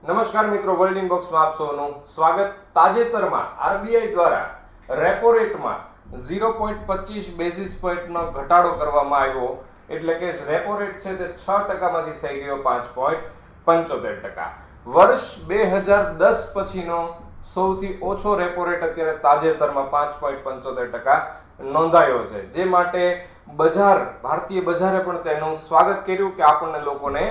નમસ્કાર મિત્રો, વર્લ્ડ ઇનબોક્સમાં આપ સૌનું સ્વાગત. તાજેતરમાં આરબીઆઈ દ્વારા રેપો રેટમાં 0.25 બેઝિસ પોઈન્ટનો ઘટાડો કરવામાં આવ્યો, એટલે કે રેપો રેટ છે તે 6% માંથી થઈ ગયો 5.75%. વર્ષ 2010 પછીનો સૌથી ઓછો રેપો રેટ અત્યારે તાજેતરમાં 5.75% નોંધાયો છે, જે માટે ભારતીય બજારે પણ તેનું સ્વાગત કર્યું કે આપણને લોકોને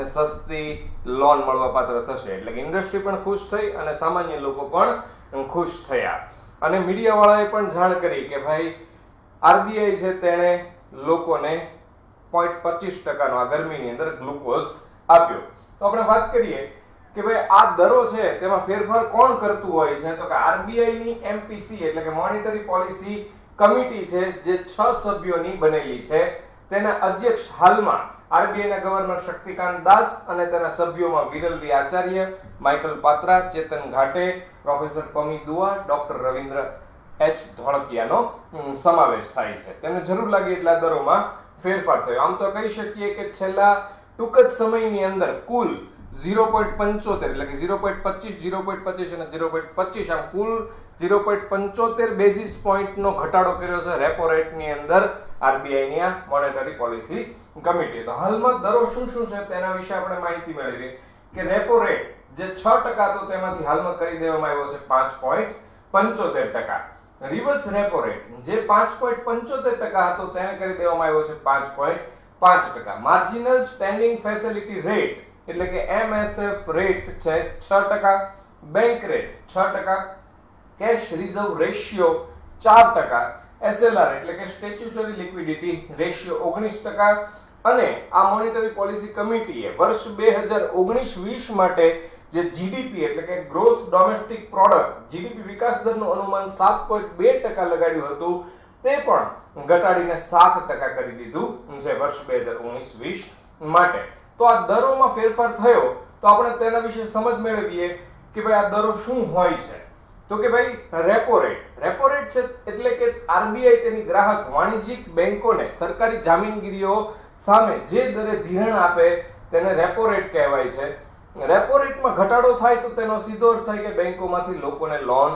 સસ્તી લોન મળવા પાત્ર થશે. એટલે કે ઇન્ડસ્ટ્રી પણ ખુશ થઈ અને સામાન્ય લોકો પણ ખુશ થયા. અને મીડિયા વાળાએ પણ જાણ કરી કે ભાઈ આરબીઆઈ છે તેણે લોકોને 0.25% આ ગરમીની અંદર ગ્લુકોઝ આપ્યો. તો આપણે વાત કરીએ કે ભાઈ આ દરો છે તેમાં ફેરફાર કોણ કરતું હોય છે, તો કે આરબીઆઈ ની એમપીસી એટલે કે મોનેટરી પોલિસી કમિટી છે, જે 6 સભ્યોની બનેલી છે. તેના અધ્યક્ષ હાલમાં આરબીઆઈ ના ગવર્નર શક્તિકાંત દાસ અને તેના સભ્યોમાં વિરલ વી આચાર્ય, માઇકલ પાત્રા, ચેતન ઘાટે, પ્રોફેસર પમી દુઆ, ડોક્ટર રવિન્દ્ર એચ ધોળકિયાનો સમાવેશ થાય છે. તેમને જરૂર લાગી એટલા દરોમાં ફેરફાર થયો. આમ તો કહી શકીએ કે છેલ્લા ટૂંક જ સમયની અંદર કુલ 0.75 એટલે કે 0.25 0.25 અને 0.25 આમ કુલ 0.75 બેઝિસ પોઈન્ટનો ઘટાડો કર્યો છે રેપો રેટની અંદર આરબીઆઈ ની આ મોનેટરી પોલિસી કમિટી. તો હાલમાં દરો શું છે તેના વિશે આપણે માહિતી મેળવીએ કે રેપો રેટ જે 6% હતો તેમાંથી હાલમાં કરી દેવામાં આવ્યો છે 5.75%. રિવર્સ રેપો રેટ જે 5.75% હતો તેને કરી દેવામાં આવ્યો છે 5.5%. માર્જિનલ સ્ટેન્ડિંગ ફેસિલિટી રેટ એટલે કે એમએસએફ રેટ છે 6%, bank rate 6%, cache reserve ratio 4%, SLR એટલે કે સ્ટેચ્યુટરી લિક્વિડિટી રેશિયો 19%. અને આ મોનેટરી પોલિસી કમિટીએ વર્ષ 2019-20 માટે જે જીડીપી એટલે કે ગ્રોસ ડોમેસ્ટિક પ્રોડક્ટ જીડીપી વિકાસ દરનું અનુમાન 7.2% લગાડ્યું હતું, તે પણ ઘટાડીને 7% કરી દીધું છે વર્ષ 2019-20 માટે. તો આ દરોમાં ફેરફાર થયો તો આપણે તેના વિશે સમજ મેળવીએ કે ભાઈ આ દરો શું હોય છે. તો કે ભાઈ રેપો રેટ છે એટલે કે આરબીઆઈ તેની ગ્રાહક વાણિજ્યિક બેંકોને સરકારી જામીનગીરીઓ સામે જે દરે ધિરાણ આપે તેને રેપો રેટ કહેવાય છે. રેપો રેટમાં ઘટાડો થાય તો તેનો સીધો અર્થ થાય કે બેંકોમાંથી લોકોને લોન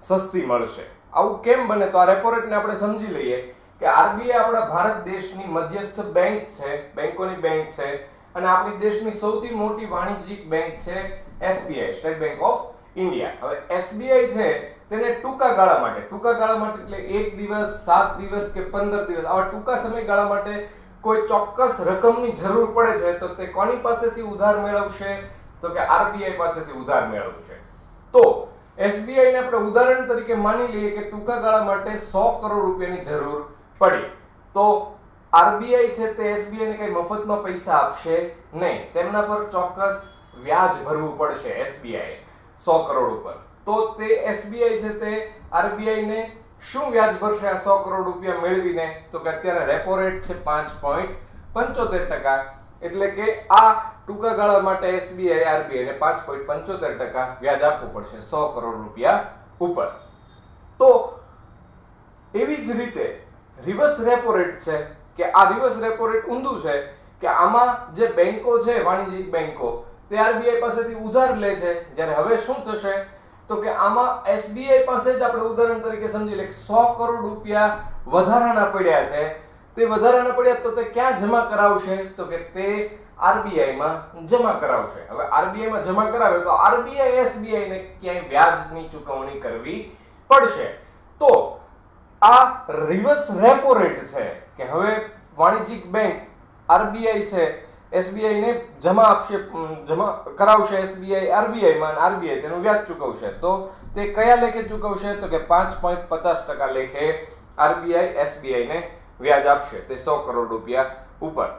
સસ્તી મળશે. આવું કેમ બને, તો આ રેપો રેટને આપણે સમજી લઈએ કે આરબીઆઈ આપણા ભારત દેશની મધ્યસ્થ બેંક છે, બેંકોની બેંક છે, અને આપણી દેશની સૌથી મોટી વાણિજ્યિક બેંક છે SBI, state bank of India. હવે એસબીઆઈ છે તેને ટૂંકા ગાળા માટે એટલે 1 દિવસ, 7 દિવસ કે 15 દિવસ આવા ટૂંકા સમયગાળા માટે કોઈ ચોક્કસ રકમની જરૂર પડે છે તો તે કોની પાસેથી ઉધાર મેળવશે, તો કે આરબીઆઈ પાસેથી ઉધાર મેળવશે. તો એસબીઆઈ ને આપણે ઉદાહરણ તરીકે માની લઈએ કે ટૂંકા ગાળા માટે 100 કરોડ રૂપિયાની જરૂર પડી, તો આરબીઆઈ છે તે એસબીઆઈ ને કઈ મફતમાં પૈસા આપશે નહીં, તેમના પર ચોક્કસ વ્યાજ ભરવું પડશે એસબીઆઈ 100 કરોડ ઉપર. તો તે એસબીઆઈ છે તે આરબીઆઈ ને શું વ્યાજ ભરશે આ 100 કરોડ રૂપિયા મેળવીને, તો કે અત્યારે રેપો રેટ છે 5.75%, એટલે કે આ ટૂંકા ગાળા માટે એસબીઆઈ આરબીઆઈ ને 5.75% વ્યાજ આપવું પડશે 100 કરોડ રૂપિયા ઉપર. તો એવી જ રીતે રિવર્સ રેપો રેટ છે કે આ રિવર્સ રેપો રેટ ઊંધું છે કે આમાં જે બેંકો છે વાણિજ્યિક બેંકો તે આરબીઆઈ પાસેથી ઉધાર લે છે. જ્યારે હવે શું થશે તો કે આમાં એસબીઆઈ પાસે જ આપણે ઉદાહરણ તરીકે સમજી લઈએ 100 કરોડ રૂપિયા વધારાના પડ્યા છે, તે વધારાના પડ્યા તો તે ક્યાં જમા કરાવશે, તો કે તે આરબીઆઈ માં જમા કરાવશે. હવે આરબીઆઈ માં જમા કરાવે તો આરબીઆઈ એસબીઆઈ ને ક્યાંય વ્યાજની ચૂકવણી કરવી પડશે. તો આ રિવર્સ રેપો રેટ છે કે હવે વાણિજ્યિક બેંક આરબીઆઈ છે એસબીઆઈ ને જમા કરાવશે એસબીઆઈ આરબીઆઈ માં, આરબીઆઈ તેનું વ્યાજ ચૂકવશે. તો તે કયા લેખે ચૂકવશે, તો કે 5.50% લેખે આરબીઆઈ એસબીઆઈ ને વ્યાજ આપશે તે 100 કરોડ રૂપિયા ઉપર.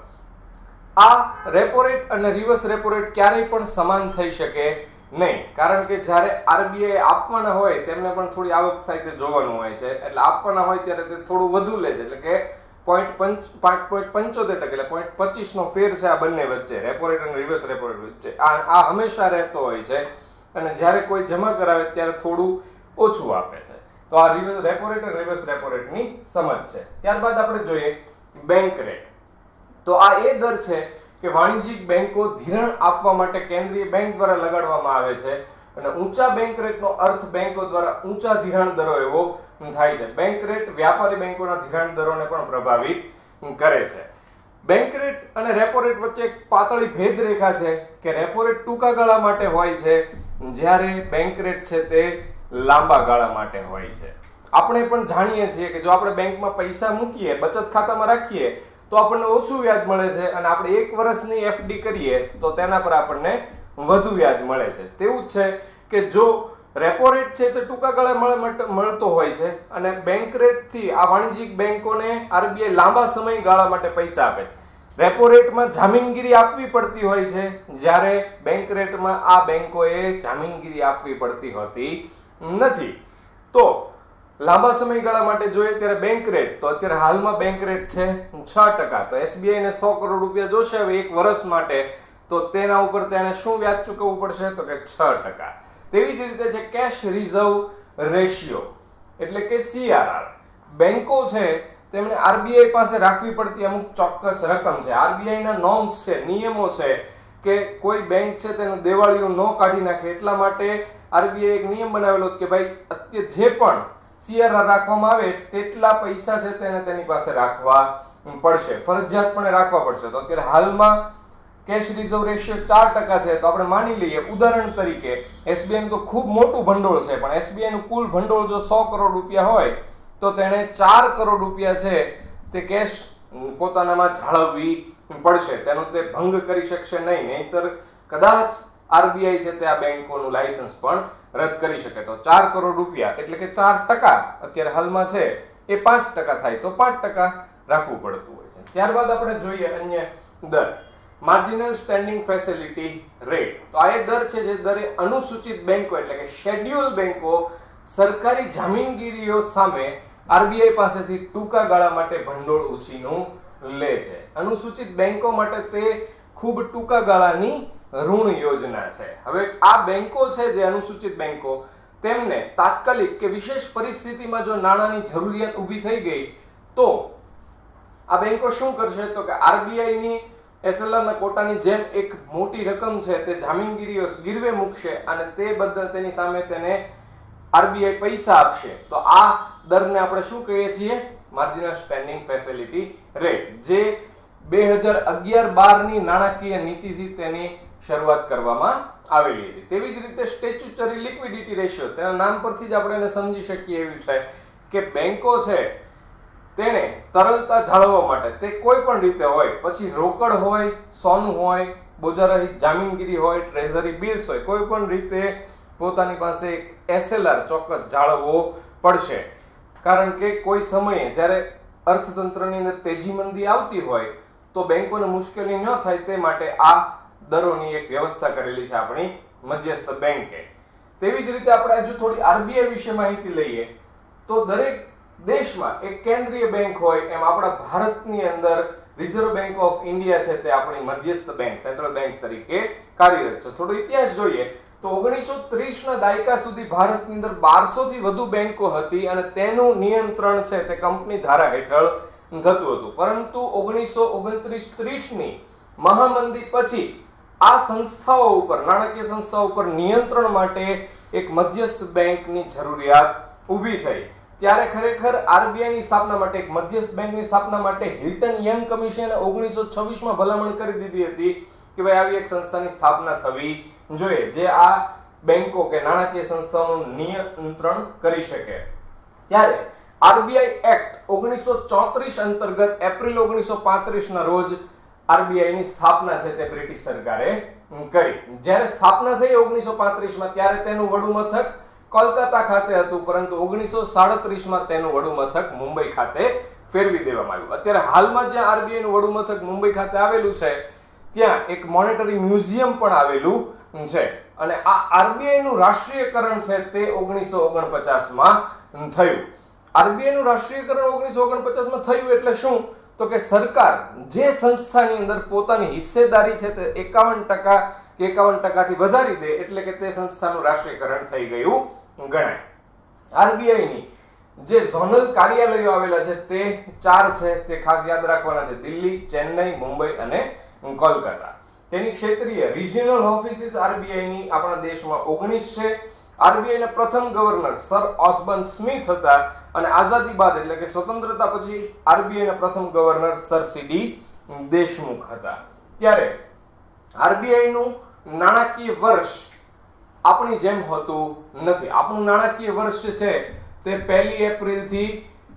આ રેપો રેટ અને રિવર્સ રેપો રેટ ક્યારેય પણ સમાન થઈ શકે નહીં, કારણ કે જ્યારે આરબીઆઈ આપવાના હોય તેમને પણ થોડી આવક થાય તે જોવાનું હોય છે, એટલે આપવાના હોય ત્યારે તે થોડું વધુ લે છે, એટલે કે 5.75% એટલે 0.25 નો ફેર છે આ બંને વચ્ચે, રેપો રેટ અને રિવર્સ રેપો રેટ વચ્ચે. આ હંમેશા રહેતો હોય છે, અને જ્યારે કોઈ જમા કરાવે ત્યારે થોડું ઓછું આપે છે. તો આ રેપો રેટ અને રિવર્સ રેપો રેટ ની સમજ છે. ત્યારબાદ આપણે જોઈએ બેંક રેટ. તો આ એ દર છે કે વાણિજ્યિક બેંકો ધિરાણ આપવા માટે કેન્દ્રીય બેંક દ્વારા લગાડવામાં આવે છે અને ઊંચા બેંક રેટનો અર્થ બેંકો દ્વારા ઊંચા ધિરાણ દરો એવો થાય છે. બેંક રેટ વ્યાપારી બેંકોના ધિરાણ દરોને પણ પ્રભાવિત કરે છે. બેંક રેટ અને રેપો રેટ વચ્ચે એક પાતળી ભેદ રેખા છે કે રેપો રેટ ટૂંકા ગાળા માટે હોય છે જ્યારે બેંક રેટ છે તે લાંબા ગાળા માટે હોય છે. આપણે પણ જાણીએ છીએ કે જો આપણે બેંકમાં પૈસા મૂકીએ, બચત ખાતામાં રાખીએ તો આપણને ઓછું વ્યાજ મળે છે અને આપણે 1 વર્ષની એફડી કરીએ તો તેના પર આપણને વધુ વ્યાજ મળે છે. તેવું જ છે કે જો રેપો રેટ છે તે ટૂંકા ગાળે મળતો હોય છે અને બેંક રેટથી આ વાણિજ્યિક બેંકોને આરબીઆઈ લાંબા સમયગાળા માટે પૈસા આપે. રેપો રેટમાં જામીનગીરી આપવી પડતી હોય છે જ્યારે બેંક રેટમાં આ બેંકોએ જામીનગીરી આપવી પડતી હોતી નથી. તો લાંબા સમયગાળા માટે જોઈએ ત્યારે બેંક રેટ તો અત્યારે હાલમાં બેંક રેટ છે 6%. તો એસબીઆઈ ને 100 કરોડ રૂપિયા જોશે હવે 1 વર્ષ માટે તો તેના ઉપર તેને શું વ્યાજ ચૂકવવું પડશે તો કે 6%. તેવી જ રીતે છે કેશ રિઝર્વ રેશિયો એટલે કે CRR. બેંકો છે તેમણે આરબીઆઈ પાસે રાખવી પડતી અમુક ચોક્કસ રકમ છે. આરબીઆઈ ના નોર્મ્સ છે, નિયમો છે કે કોઈ બેંક છે તેનું દેવાળીઓ ન કાઢી નાખે એટલા માટે આરબીઆઈ એક નિયમ બનાવેલો કે ભાઈ અત્યારે જે પણ CRR રાખવામાં આવે તેટલા પૈસા છે તેને તેની પાસે રાખવા પડશે, ફરજિયાતપણે રાખવા પડશે. તો અત્યારે હાલમાં કેશ રિઝર્વ રેશિયો 4% છે. તો આપણે માની લઈએ ઉદાહરણ તરીકે એસબીઆઈ નું તો ખૂબ મોટું ભંડોળ છે પણ એસબીઆઈ નું કુલ ભંડોળ જો 100 કરોડ રૂપિયા હોય તો તેને 4 કરોડ રૂપિયા છે તે કેશ પોતાનામાં જાળવવી પડશે. તેનો તે ભંગ કરી શકશે નહીં, નહીતર કદાચ આરબીઆઈ છે તે આ બેંકોનું લાયસન્સ પણ રદ કરી શકે. તો 4 કરોડ રૂપિયા એટલે કે 4% અત્યારે હાલમાં છે એ 5% થાય તો 5% રાખવું પડતું હોય છે. ત્યારબાદ આપણે જોઈએ અન્ય દર, માર્જિનલ સ્ટેન્ડિંગ ફેસિલિટી રેટ. તો આ એ દર છે જે દરે અનુસૂચિત બેંકો એટલે કે શેડ્યુલ બેંકો સરકારી જામીનગીરીઓ સામે આરબીઆઈ પાસેથી ટૂંકા ગાળા માટે ભંડોળ ઉછીનું લે છે. અનુસૂચિત બેંકો માટે તે ખૂબ ટૂંકા ગાળાની ઋણ યોજના છે. હવે આ બેંકો છે જે અનુસૂચિત બેંકો તેમને તાત્કાલિક કે વિશેષ પરિસ્થિતિમાં જો નાણાંની જરૂરિયાત ઊભી થઈ ગઈ તો આ બેંકો શું કરશે તો કે આરબીઆઈ ની એસએલઆર ના કોટાની જેમ એક મોટી રકમ છે તે જામીનગીરીઓ ગીરવે મૂકશે અને તે બદલ તેની સામે તેને આરબીઆઈ પૈસા આપશે. તો આ દરને આપણે શું કહીએ છીએ? માર્જિનલ સ્ટેન્ડિંગ ફેસિલિટી રેટ, જે 2011-12 ની નાણાકીય નીતિથી તેની શરૂઆત કરવામાં આવેલી હતી. તેવી જ રીતે સ્ટેચ્યુટરી લિક્વિડિટી રેશિયો, તેના નામ પરથી જ આપણે એને સમજી શકીએ એવું છે કે બેંકો છે તેને તરલતા જાળવવા માટે તે કોઈ પણ રીતે હોય, પછી રોકડ હોય, સોનું હોય, બોજારહિત જામીનગીરી હોય, ટ્રેઝરી બિલ્સ હોય, કોઈ પણ રીતે પોતાની પાસે એસએલઆર ચોક્કસ જાળવવો પડશે. કારણ કે કોઈ સમયે જ્યારે અર્થતંત્રની અંદર તેજી મંદી આવતી હોય તો બેંકોને મુશ્કેલી ન થાય તે માટે આ દરોની એક વ્યવસ્થા કરેલી છે આપણી મધ્યસ્થ બેંકે. તેવી જ રીતે આપણે હજુ થોડી આરબીઆઈ વિશે માહિતી લઈએ તો દરેક દેશમાં એક કેન્દ્રીય બેંક હોય એમ આપણા ભારતની અંદર રિઝર્વ બેંક ઓફ ઇન્ડિયા છે તે આપણી મધ્યસ્થ બેંક, સેન્ટ્રલ બેંક તરીકે કાર્યરત છે. થોડો ઇતિહાસ જોઈએ તો 1930 ના દાયકા સુધી ભારતની અંદર 1200 થી વધુ બેંકો હતી અને તેનું નિયંત્રણ છે તે કંપની ધારા હેઠળ થતું હતું. પરંતુ 1929-30 ની મહામંદી પછી આ સંસ્થાઓ ઉપર, નાણાકીય સંસ્થાઓ ઉપર નિયંત્રણ માટે એક મધ્યસ્થ બેંકની જરૂરિયાત ઊભી થઈ. ત્યારે ખરેખર આરબીઆઈ ની સ્થાપના માટે, એક મધ્યસ્થ બેંકની સ્થાપના માટે હિલ્ટન યંગ કમિશને 1926 માં ભલામણ કરી દીધી હતી કે ભાઈ આવી એક સંસ્થાની સ્થાપના થવી જોઈએ જે આ બેંકો કે નાણાકીય સંસ્થાઓનું નિયંત્રણ કરી શકે. ત્યારે આરબીઆઈ એક્ટ 1934 અંતર્ગત એપ્રિલ 1935 ના રોજ આરબીઆઈ ની સ્થાપના છે તે બ્રિટિશ સરકારે કરી. જ્યારે સ્થાપના થઈ 1935 માં ત્યારે તેનું વડું મથક કોલકાતા ખાતે હતું, પરંતુ 1937 માં તેનું વડું મથક મુંબઈ ખાતે ફેરવી દેવામાં આવ્યું. અત્યારે હાલમાં જ્યાં આરબીઆઈ નું વડું મથક મુંબઈ ખાતે આવેલું છે ત્યાં એક મોનેટરી મ્યુઝિયમ પણ આવેલું છે. અને આ આરબીઆઈ નું રાષ્ટ્રીયકરણ છે તે 1949 માં થયું. આરબીઆઈ નું રાષ્ટ્રીયકરણ 1949 માં થયું એટલે શું તો કે સરકાર જે સંસ્થાની અંદર પોતાની હિસ્સેદારી છે તે 51% કે 51% થી વધારી દે એટલે કે તે સંસ્થાનું રાષ્ટ્રીયકરણ થઈ ગયું ગણાય. આરબીઆઈ ની જે ઝોનલ કાર્યાલયો આવેલા છે તે 4 છે, તે ખાસ યાદ રાખવાના છે: દિલ્હી, ચેન્નઈ, મુંબઈ અને કોલકાતા. તેની ક્ષેત્રીય રિજિયનલ ઓફિસીસ આરબીઆઈ ની આપણા દેશમાં 19 છે. આરબીઆઈ ના પ્રથમ ગવર્નર સર ઓસ્બર્ન સ્મિથ હતા અને આઝાદી બાદ એટલે કે સ્વતંત્રતા પછી આરબીઆઈ ના પ્રથમ ગવર્નર સર સીડી દેશમુખ હતા. ત્યારે આરબીઆઈ નું નાણાકીય વર્ષ આપણી જેમ હોતું નથી. આપણું નાણાકીય વર્ષ છે તે 1 એપ્રિલ થી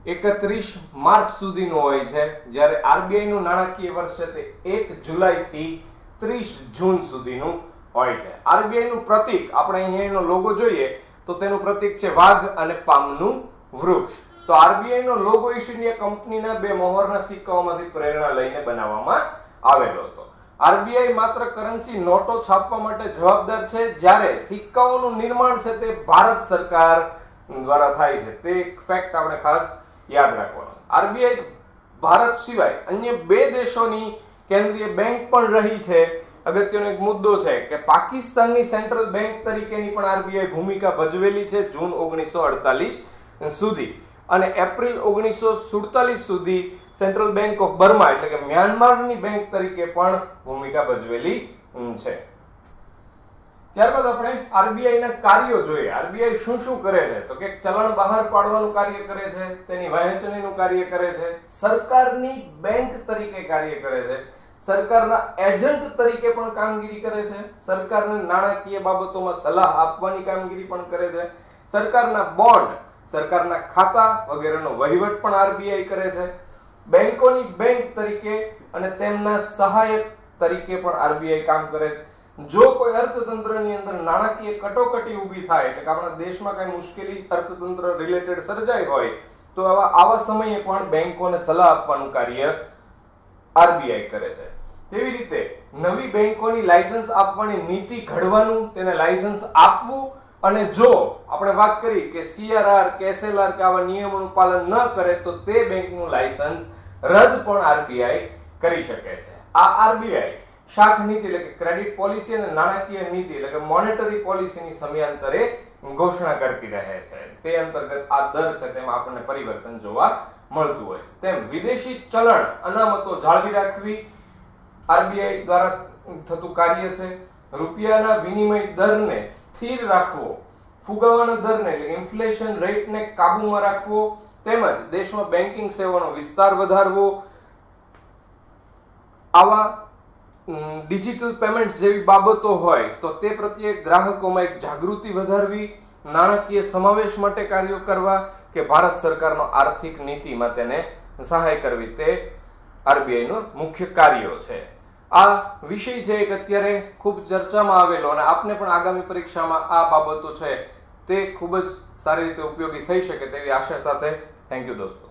31 માર્ચ સુધીનું હોય છે, જ્યારે આરબીઆઈ નું નાણાકીય વર્ષ છે તે 1 જુલાઈ થી 30 જૂન સુધીનું હોય છે. આરબીઆઈ નું પ્રતીક આપણે અહીંયા એનો લોગો જોઈએ તો તેનું પ્રતીક છે વાઘ અને પામનું વૃક્ષ. તો આરબીઆઈ નો લોગો ઈસ્ટ ઇન્ડિયા કંપનીના 2 મોહરના સિક્કાઓમાંથી પ્રેરણા લઈને બનાવવામાં આવેલો હતો. આરબીઆઈ માત્ર કરન્સી નોટો છાપવા માટે જવાબદાર છે, જ્યારે સિક્કાઓનું નિર્માણ છે તે ભારત સરકાર દ્વારા થાય છે. તે એક ફેક્ટ આપણે ખાસ યાદ રાખવાનો. આરબીઆઈ ભારત સિવાય અન્ય 2 દેશોની કેન્દ્રીય બેંક પણ રહી છે. અગત્યનો એક મુદ્દો છે કે પાકિસ્તાનની સેન્ટ્રલ બેંક તરીકેની પણ આરબીઆઈ ભૂમિકા ભજવેલી છે જૂન 1948 સુધી, અને એપ્રિલ 1947 સુધી સેન્ટ્રલ બેંક ઓફ બર્મા એટલે કે મ્યાનમારની બેંક તરીકે પણ ભૂમિકા ભજવેલી છે. ત્યારબાદ આપણે આરબીઆઈ ના કાર્યો જોઈએ. આરબીઆઈ શું શું કરે છે તો કે ચલણ બહાર પાડવાનું કાર્ય કરે છે, તેની વહેંચણીનું કાર્ય કરે છે, સરકારની બેંક તરીકે કાર્ય કરે છે, સરકારના એજન્ટ તરીકે પણ કામગીરી કરે છે, સરકારને નાણાકીય બાબતોમાં સલાહ આપવાની કામગીરી પણ કરે છે, સરકારના બોન્ડ, સરકારના ખાતા વગેરેનો વહીવટ પણ આરબીઆઈ કરે છે, બેંકોની બેંક તરીકે અને તેમના સહાયક તરીકે પણ આરબીઆઈ કામ કરે છે. જો કોઈ અર્થતંત્રની અંદર નાણાકીય કટોકટી ઊભી થાય એટલે કે આપણા દેશમાં કઈ મુશ્કેલી અર્થતંત્ર રિલેટેડ સર્જાઈ હોય તો આવા સમયે પણ બેંકોને સલાહ આપવાનું કાર્ય આરબીઆઈ કરે છે. તેવી રીતે નવી બેંકોની લાયસન્સ આપવાની નીતિ ઘડવાનું, તેને લાયસન્સ આપવું, અને જો આપણે વાત કરી કે સીઆરઆર કે એસએલઆર કે આવા નિયમોનું પાલન ન કરે તો તે બેંકનું લાયસન્સ રદ પણ આરબીઆઈ કરી શકે છે. આ આરબીઆઈ શાખ નીતિ એટલે કે ક્રેડિટ પોલિસી અને નાણાકીય નીતિ એટલે કે મોનેટરી પોલિસીની સમયાંતરે ઘોષણા કરતી રહે છે. તે અંતર્ગત આ દર છે તેમાં આપણને પરિવર્તન જોવા મળતું હોય છે. તેમ વિદેશી ચલણ અનામતો જાળવી રાખવી આરબીઆઈ દ્વારા થતું કાર્ય છે. રૂપિયાના વિનિમય દરને સ્થિર રાખવો, ફુગાવાના દરને એટલે ઇન્ફ્લેશન રેટને કાબૂમાં રાખવો, તેમજ દેશમાં બેન્કિંગ સેવાનો વિસ્તાર વધારવો, આવા ડિજિટલ પેમેન્ટ જેવી બાબતો હોય તો તે પ્રત્યે ગ્રાહકોમાં એક જાગૃતિ વધારવી, નાણાકીય સમાવેશ માટે કાર્યો કરવા કે ભારત સરકારનો આર્થિક નીતિમાં તેને સહાય કરવી, તે આરબીઆઈ નો મુખ્ય કાર્યો છે. આ વિષય છે એક અત્યારે ખૂબ ચર્ચામાં આવેલો અને આપને પણ આગામી પરીક્ષામાં આ બાબતો છે તે ખૂબ જ સારી રીતે ઉપયોગી થઈ શકે તેવી આશા સાથે થેન્ક યુ દોસ્તો.